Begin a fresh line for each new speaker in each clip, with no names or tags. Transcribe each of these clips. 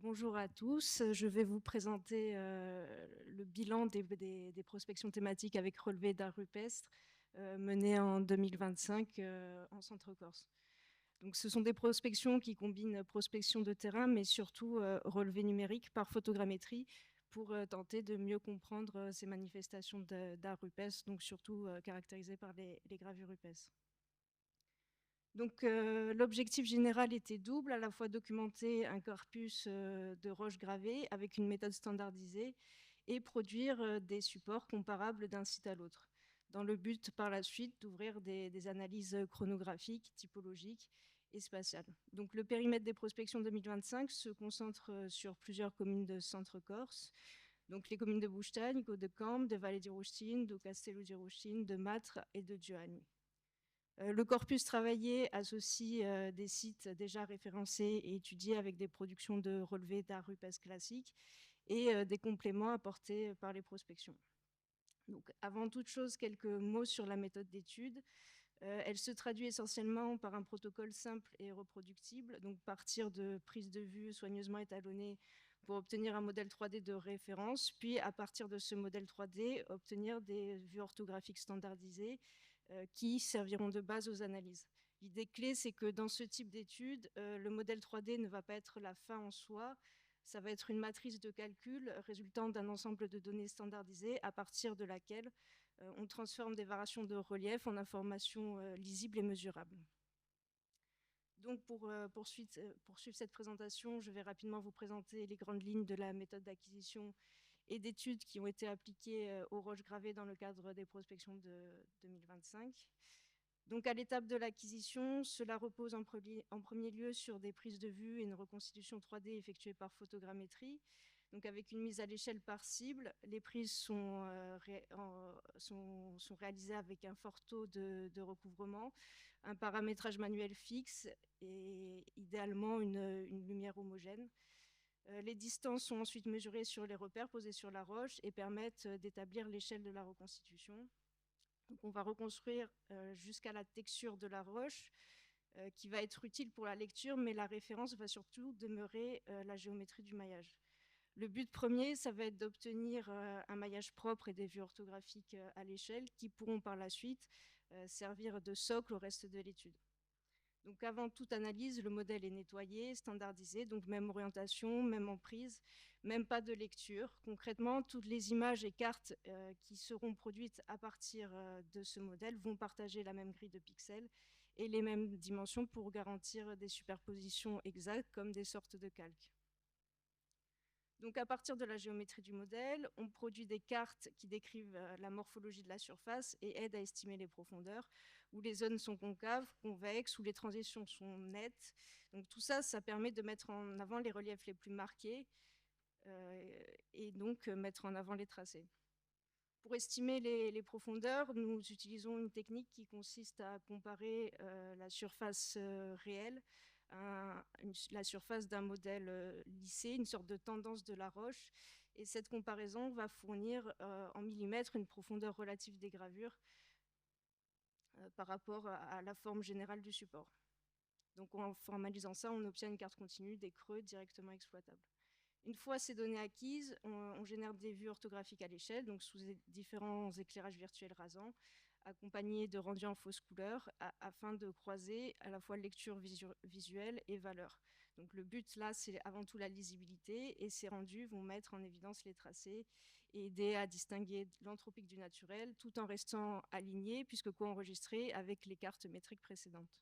Bonjour à tous, je vais vous présenter le bilan des prospections thématiques avec relevé d'art rupestre menées en 2025 en Centre-Corse. Donc, ce sont des prospections qui combinent prospection de terrain, mais surtout relevé numérique par photogrammétrie pour tenter de mieux comprendre ces manifestations d'art rupestre, donc surtout caractérisées par les gravures rupestres. Donc, l'objectif général était double, à la fois documenter un corpus de roches gravées avec une méthode standardisée et produire des supports comparables d'un site à l'autre, dans le but par la suite d'ouvrir des analyses chronographiques, typologiques et spatiales. Donc, le périmètre des prospections 2025 se concentre sur plusieurs communes de Centre-Corse, donc les communes de Bustagne, de Camp, de Vallée di Rustin, de Castello di Rustin, de Matre et de Duagne. Le corpus travaillé associe des sites déjà référencés et étudiés avec des productions de relevés d'art rupestre classique et des compléments apportés par les prospections. Donc, avant toute chose, quelques mots sur la méthode d'étude. Elle se traduit essentiellement par un protocole simple et reproductible, donc partir de prises de vue soigneusement étalonnées pour obtenir un modèle 3D de référence, puis à partir de ce modèle 3D, obtenir des vues orthographiques standardisées qui serviront de base aux analyses. L'idée clé, c'est que dans ce type d'étude, le modèle 3D ne va pas être la fin en soi, ça va être une matrice de calcul résultant d'un ensemble de données standardisées à partir de laquelle on transforme des variations de relief en informations lisibles et mesurables. Donc pour poursuivre cette présentation, je vais rapidement vous présenter les grandes lignes de la méthode d'acquisition et d'études qui ont été appliquées aux roches gravées dans le cadre des prospections de 2025. Donc, à l'étape de l'acquisition, cela repose en premier lieu sur des prises de vue et une reconstitution 3D effectuée par photogrammétrie. Donc, avec une mise à l'échelle par cible, les prises sont réalisées avec un fort taux de recouvrement, un paramétrage manuel fixe et idéalement une lumière homogène. Les distances sont ensuite mesurées sur les repères posés sur la roche et permettent d'établir l'échelle de la reconstitution. Donc, on va reconstruire jusqu'à la texture de la roche qui va être utile pour la lecture, mais la référence va surtout demeurer la géométrie du maillage. Le but premier, ça va être d'obtenir un maillage propre et des vues orthographiques à l'échelle qui pourront par la suite servir de socle au reste de l'étude. Donc avant toute analyse, le modèle est nettoyé, standardisé, donc même orientation, même emprise, même pas de lecture. Concrètement, toutes les images et cartes qui seront produites à partir de ce modèle vont partager la même grille de pixels et les mêmes dimensions pour garantir des superpositions exactes comme des sortes de calques. Donc à partir de la géométrie du modèle, on produit des cartes qui décrivent la morphologie de la surface et aident à estimer les profondeurs, où les zones sont concaves, convexes, où les transitions sont nettes. Donc tout ça, ça permet de mettre en avant les reliefs les plus marqués et donc mettre en avant les tracés. Pour estimer les profondeurs, nous utilisons une technique qui consiste à comparer la surface réelle la surface d'un modèle lissé, une sorte de tendance de la roche. Et cette comparaison va fournir en millimètres une profondeur relative des gravures par rapport à la forme générale du support. Donc en formalisant ça, on obtient une carte continue des creux directement exploitables. Une fois ces données acquises, on génère des vues orthographiques à l'échelle, donc sous différents éclairages virtuels rasants, accompagnés de rendus en fausse couleur, afin de croiser à la fois lecture visuelle et valeur. Donc le but là, c'est avant tout la lisibilité, et ces rendus vont mettre en évidence les tracés et aider à distinguer l'anthropique du naturel, tout en restant alignés, puisque co-enregistrés avec les cartes métriques précédentes.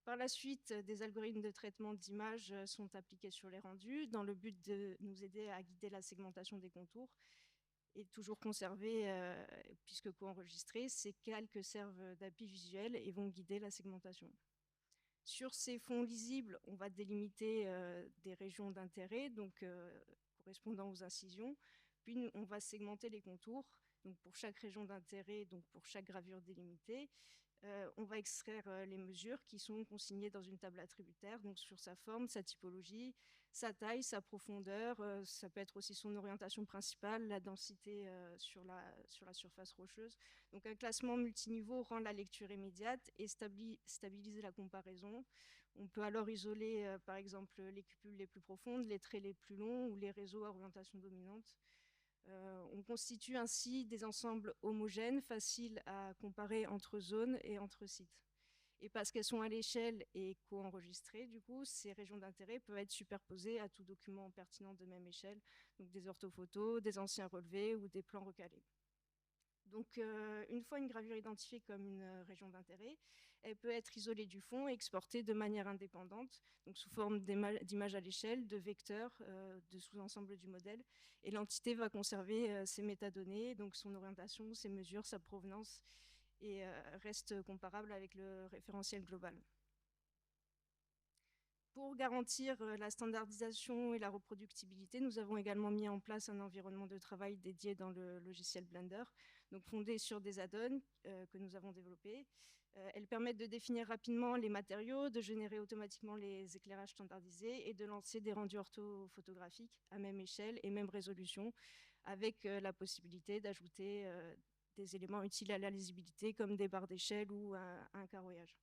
Par la suite, des algorithmes de traitement d'images sont appliqués sur les rendus dans le but de nous aider à guider la segmentation des contours et toujours conserver, puisque co-enregistrés, ces calques servent d'appui visuel et vont guider la segmentation. Sur ces fonds lisibles, on va délimiter des régions d'intérêt, donc correspondant aux incisions, puis on va segmenter les contours, donc pour chaque région d'intérêt, donc pour chaque gravure délimitée. On va extraire les mesures qui sont consignées dans une table attributaire, donc sur sa forme, sa typologie, sa taille, sa profondeur, ça peut être aussi son orientation principale, la densité sur la surface rocheuse. Donc un classement multiniveau rend la lecture immédiate et stabilise la comparaison. On peut alors isoler par exemple les cupules les plus profondes, les traits les plus longs ou les réseaux à orientation dominante. On constitue ainsi des ensembles homogènes, faciles à comparer entre zones et entre sites. Et parce qu'elles sont à l'échelle et co-enregistrées, du coup, ces régions d'intérêt peuvent être superposées à tout document pertinent de même échelle, donc des orthophotos, des anciens relevés ou des plans recalés. Donc, une fois une gravure identifiée comme une région d'intérêt, elle peut être isolée du fond et exportée de manière indépendante, donc sous forme d'images à l'échelle, de vecteurs, de sous-ensembles du modèle. Et l'entité va conserver ses métadonnées, donc son orientation, ses mesures, sa provenance, et reste comparable avec le référentiel global. Pour garantir la standardisation et la reproductibilité, nous avons également mis en place un environnement de travail dédié dans le logiciel Blender, donc fondé sur des add-ons que nous avons développés. Elles permettent de définir rapidement les matériaux, de générer automatiquement les éclairages standardisés et de lancer des rendus orthophotographiques à même échelle et même résolution, avec la possibilité d'ajouter des éléments utiles à la lisibilité comme des barres d'échelle ou un carroyage.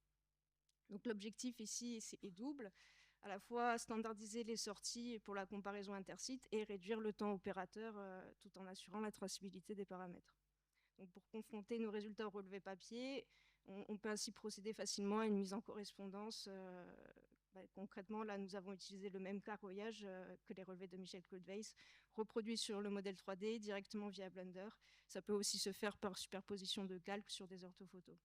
Donc l'objectif ici est double, à la fois standardiser les sorties pour la comparaison intersites et réduire le temps opérateur tout en assurant la traçabilité des paramètres. Donc pour confronter nos résultats au relevé papier, on peut ainsi procéder facilement à une mise en correspondance. Concrètement, là, nous avons utilisé le même carroyage que les relevés de Michel Claude Weiss, reproduits sur le modèle 3D directement via Blender. Ça peut aussi se faire par superposition de calques sur des orthophotos.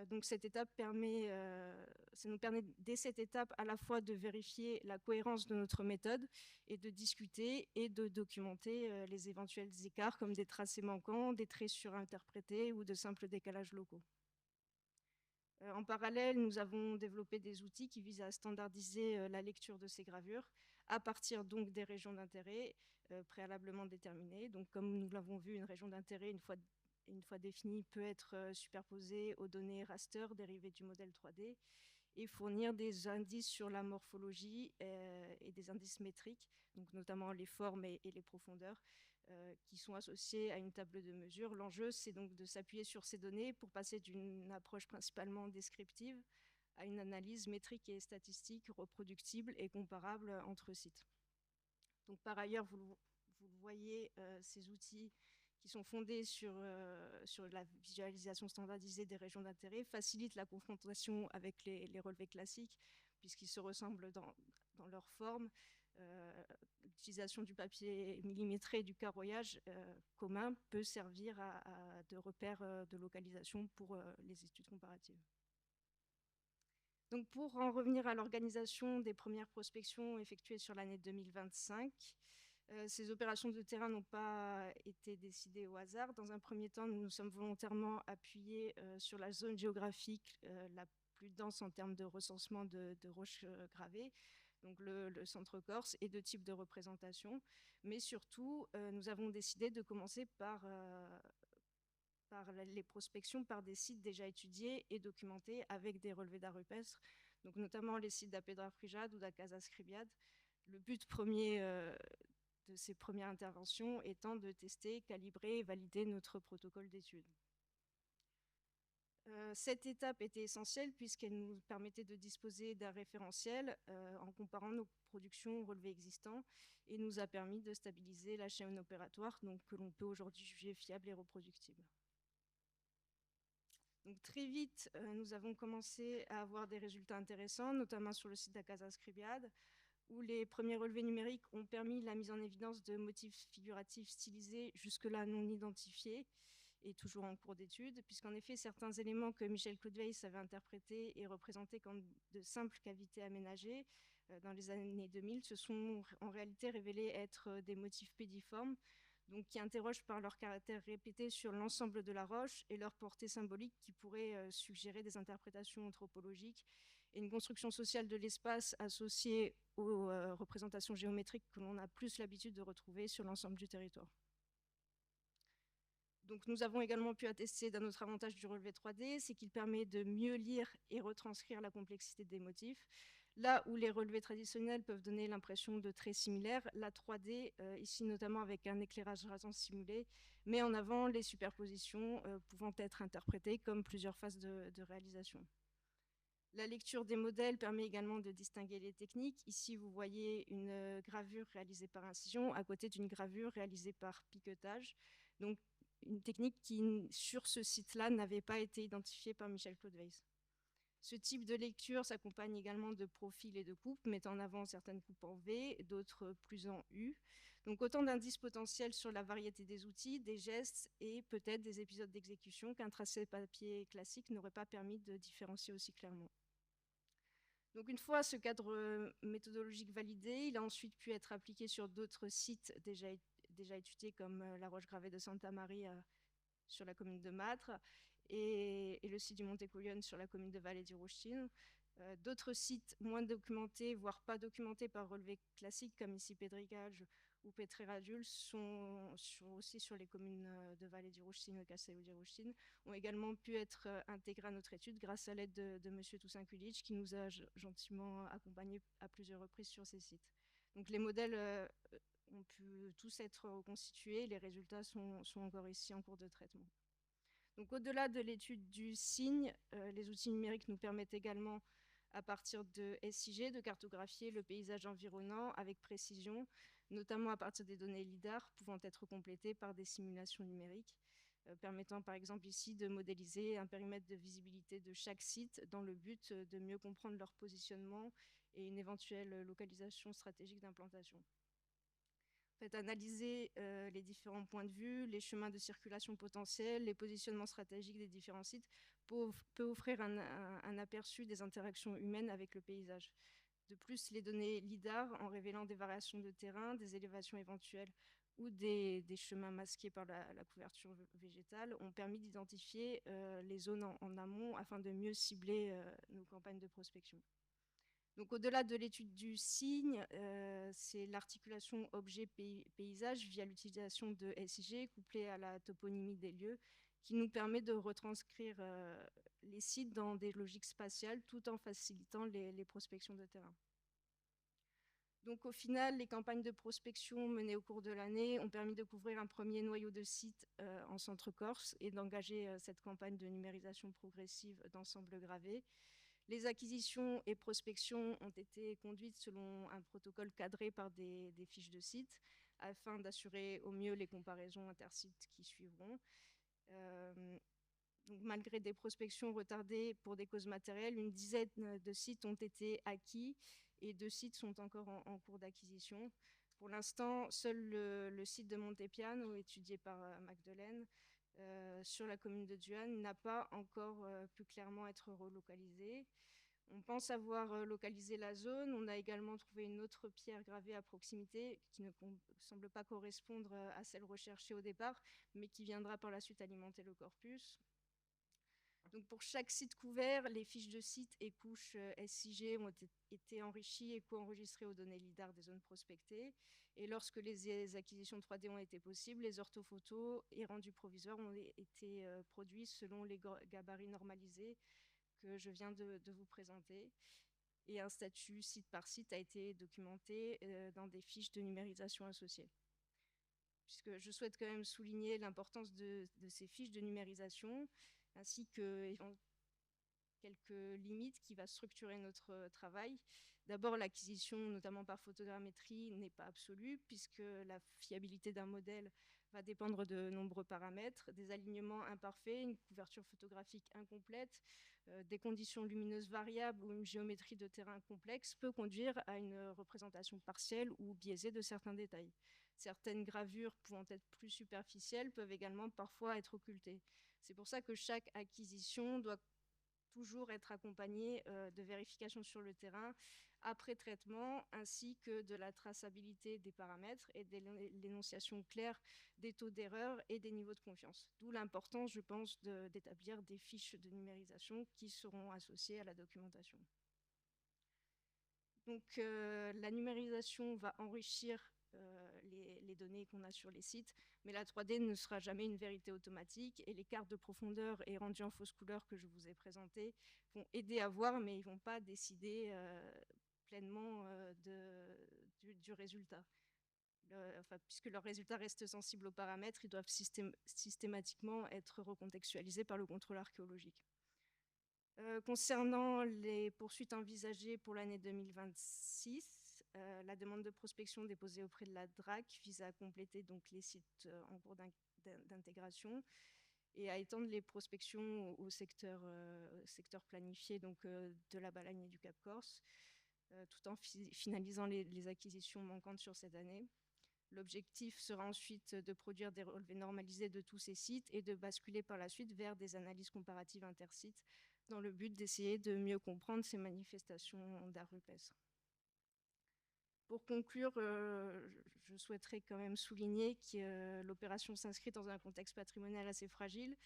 Donc cette étape ça nous permet dès cette étape à la fois de vérifier la cohérence de notre méthode et de discuter et de documenter les éventuels écarts comme des tracés manquants, des traits surinterprétés ou de simples décalages locaux. En parallèle, nous avons développé des outils qui visent à standardiser la lecture de ces gravures à partir donc des régions d'intérêt préalablement déterminées. Donc comme nous l'avons vu, une région d'intérêt, une fois définie, peut être superposée aux données raster dérivées du modèle 3D et fournir des indices sur la morphologie et des indices métriques, donc notamment les formes et les profondeurs, qui sont associés à une table de mesure. L'enjeu, c'est donc de s'appuyer sur ces données pour passer d'une approche principalement descriptive à une analyse métrique et statistique reproductible et comparable entre sites. Donc, par ailleurs, vous voyez, ces outils qui sont fondés sur la visualisation standardisée des régions d'intérêt facilitent la confrontation avec les relevés classiques, puisqu'ils se ressemblent dans leur forme. L'utilisation du papier millimétré et du carroyage commun peut servir de repère de localisation pour les études comparatives. Donc pour en revenir à l'organisation des premières prospections effectuées sur l'année 2025, ces opérations de terrain n'ont pas été décidées au hasard. Dans un premier temps, nous nous sommes volontairement appuyés sur la zone géographique la plus dense en termes de recensement de roches gravées, donc le centre Corse, et de types de représentation. Mais surtout, nous avons décidé de commencer par les prospections par des sites déjà étudiés et documentés avec des relevés d'art rupestre, donc notamment les sites d'Apedra Frijad ou d'Acasa Scribiad. Le but premier de ces premières interventions étant de tester, calibrer et valider notre protocole d'étude. Cette étape était essentielle puisqu'elle nous permettait de disposer d'un référentiel en comparant nos productions aux relevés existants et nous a permis de stabiliser la chaîne opératoire, donc, que l'on peut aujourd'hui juger fiable et reproductible. Donc, très vite, nous avons commencé à avoir des résultats intéressants, notamment sur le site d'Acasa Scribiad, où les premiers relevés numériques ont permis la mise en évidence de motifs figuratifs stylisés jusque-là non identifiés et toujours en cours d'étude, puisqu'en effet, certains éléments que Michel Claude Weiss avait interprétés et représentés comme de simples cavités aménagées dans les années 2000 se sont en réalité révélés être des motifs pédiformes, donc qui interrogent par leur caractère répété sur l'ensemble de la roche et leur portée symbolique qui pourrait suggérer des interprétations anthropologiques et une construction sociale de l'espace associée aux représentations géométriques que l'on a plus l'habitude de retrouver sur l'ensemble du territoire. Donc nous avons également pu attester d'un autre avantage du relevé 3D, c'est qu'il permet de mieux lire et retranscrire la complexité des motifs. Là où les relevés traditionnels peuvent donner l'impression de traits similaires, la 3D, ici notamment avec un éclairage rasant simulé, met en avant les superpositions pouvant être interprétées comme plusieurs phases de réalisation. La lecture des modèles permet également de distinguer les techniques. Ici, vous voyez une gravure réalisée par incision à côté d'une gravure réalisée par piquetage. Donc, une technique qui, sur ce site-là, n'avait pas été identifiée par Michel Claude Weiss. Ce type de lecture s'accompagne également de profils et de coupes, mettant en avant certaines coupes en V, d'autres plus en U. Donc autant d'indices potentiels sur la variété des outils, des gestes et peut-être des épisodes d'exécution qu'un tracé papier classique n'aurait pas permis de différencier aussi clairement. Donc une fois ce cadre méthodologique validé, il a ensuite pu être appliqué sur d'autres sites déjà étudiés comme la roche gravée de Santa Maria sur la commune de Mâtre et le site du Monte Culion sur la commune de Valle di Rustin. D'autres sites moins documentés, voire pas documentés par relevé classique, comme ici Pedregage ou Petreradul, sont aussi sur les communes de Valle di Rustin et Castello di Rustin, ont également pu être intégrés à notre étude grâce à l'aide de M. Toussaint Kulic, qui nous a gentiment accompagnés à plusieurs reprises sur ces sites. Donc les modèles ont pu tous être reconstitués, les résultats sont encore ici en cours de traitement. Donc au-delà de l'étude du signe, les outils numériques nous permettent également, à partir de SIG, de cartographier le paysage environnant avec précision, notamment à partir des données LIDAR pouvant être complétées par des simulations numériques, permettant par exemple ici de modéliser un périmètre de visibilité de chaque site dans le but de mieux comprendre leur positionnement et une éventuelle localisation stratégique d'implantation. En fait, analyser les différents points de vue, les chemins de circulation potentiels, les positionnements stratégiques des différents sites peut offrir un aperçu des interactions humaines avec le paysage. De plus, les données LIDAR, en révélant des variations de terrain, des élévations éventuelles ou des chemins masqués par la couverture végétale, ont permis d'identifier les zones en amont afin de mieux cibler nos campagnes de prospection. Donc, au-delà de l'étude du signe, c'est l'articulation objet-paysage via l'utilisation de SIG couplée à la toponymie des lieux qui nous permet de retranscrire les sites dans des logiques spatiales tout en facilitant les prospections de terrain. Donc au final, les campagnes de prospection menées au cours de l'année ont permis de couvrir un premier noyau de sites en Centre-Corse et d'engager cette campagne de numérisation progressive d'ensembles gravés. Les acquisitions et prospections ont été conduites selon un protocole cadré par des fiches de site afin d'assurer au mieux les comparaisons intersites qui suivront. Donc, malgré des prospections retardées pour des causes matérielles, une dizaine de sites ont été acquis et 2 sites sont encore en cours d'acquisition. Pour l'instant, seul le site de Montepiano, étudié par Magdeleine, sur la commune de Duane, n'a pas encore pu clairement être relocalisé. On pense avoir localisé la zone. On a également trouvé une autre pierre gravée à proximité qui ne semble pas correspondre à celle recherchée au départ, mais qui viendra par la suite alimenter le corpus. Donc pour chaque site couvert, les fiches de site et couches SIG ont été enrichies et co-enregistrées aux données LIDAR des zones prospectées. Et lorsque les acquisitions 3D ont été possibles, les orthophotos et rendus provisoires ont été produits selon les gabarits normalisés que je viens de vous présenter. Et un statut site par site a été documenté dans des fiches de numérisation associées. Puisque je souhaite quand même souligner l'importance de ces fiches de numérisation, ainsi que quelques limites qui va structurer notre travail. D'abord, l'acquisition, notamment par photogrammétrie, n'est pas absolue, puisque la fiabilité d'un modèle va dépendre de nombreux paramètres, des alignements imparfaits, une couverture photographique incomplète, des conditions lumineuses variables ou une géométrie de terrain complexe peut conduire à une représentation partielle ou biaisée de certains détails. Certaines gravures pouvant être plus superficielles peuvent également parfois être occultées. C'est pour ça que chaque acquisition doit toujours être accompagnée de vérifications sur le terrain après traitement, ainsi que de la traçabilité des paramètres et de l'énonciation claire des taux d'erreur et des niveaux de confiance. D'où l'importance, je pense, d'établir des fiches de numérisation qui seront associées à la documentation. Donc la numérisation va enrichir les données qu'on a sur les sites, mais la 3D ne sera jamais une vérité automatique et les cartes de profondeur et rendues en fausse couleur que je vous ai présentées vont aider à voir, mais ils ne vont pas décider pleinement du résultat. Puisque leurs résultats restent sensibles aux paramètres, ils doivent systématiquement être recontextualisés par le contrôle archéologique. Concernant les poursuites envisagées pour l'année 2026, la demande de prospection déposée auprès de la DRAC vise à compléter donc les sites en cours d'intégration et à étendre les prospections au secteur planifié donc, de la Balagne et du Cap Corse, tout en finalisant les acquisitions manquantes sur cette année. L'objectif sera ensuite de produire des relevés normalisés de tous ces sites et de basculer par la suite vers des analyses comparatives intersites dans le but d'essayer de mieux comprendre ces manifestations d'art rupestre. Pour conclure, je souhaiterais quand même souligner que l'opération s'inscrit dans un contexte patrimonial assez fragile,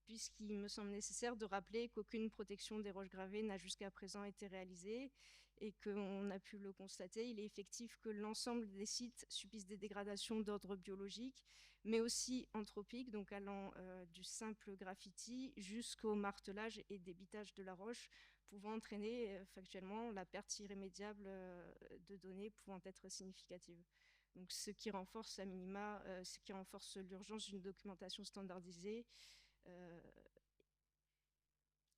puisqu'il me semble nécessaire de rappeler qu'aucune protection des roches gravées n'a jusqu'à présent été réalisée et qu'on a pu le constater, il est effectif que l'ensemble des sites subissent des dégradations d'ordre biologique, mais aussi anthropique, donc allant du simple graffiti jusqu'au martelage et débitage de la roche, pouvant entraîner factuellement la perte irrémédiable de données pouvant être significative. Donc, ce qui renforce à minima, ce qui renforce l'urgence d'une documentation standardisée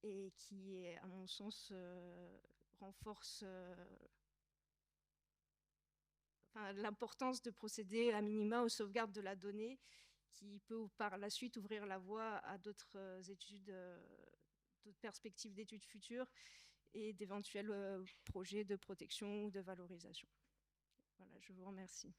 et qui, à mon sens, renforce l'importance de procéder à minima aux sauvegardes de la donnée qui peut par la suite ouvrir la voie à d'autres études, d'autres perspectives d'études futures et d'éventuels projets de protection ou de valorisation. Voilà, je vous remercie.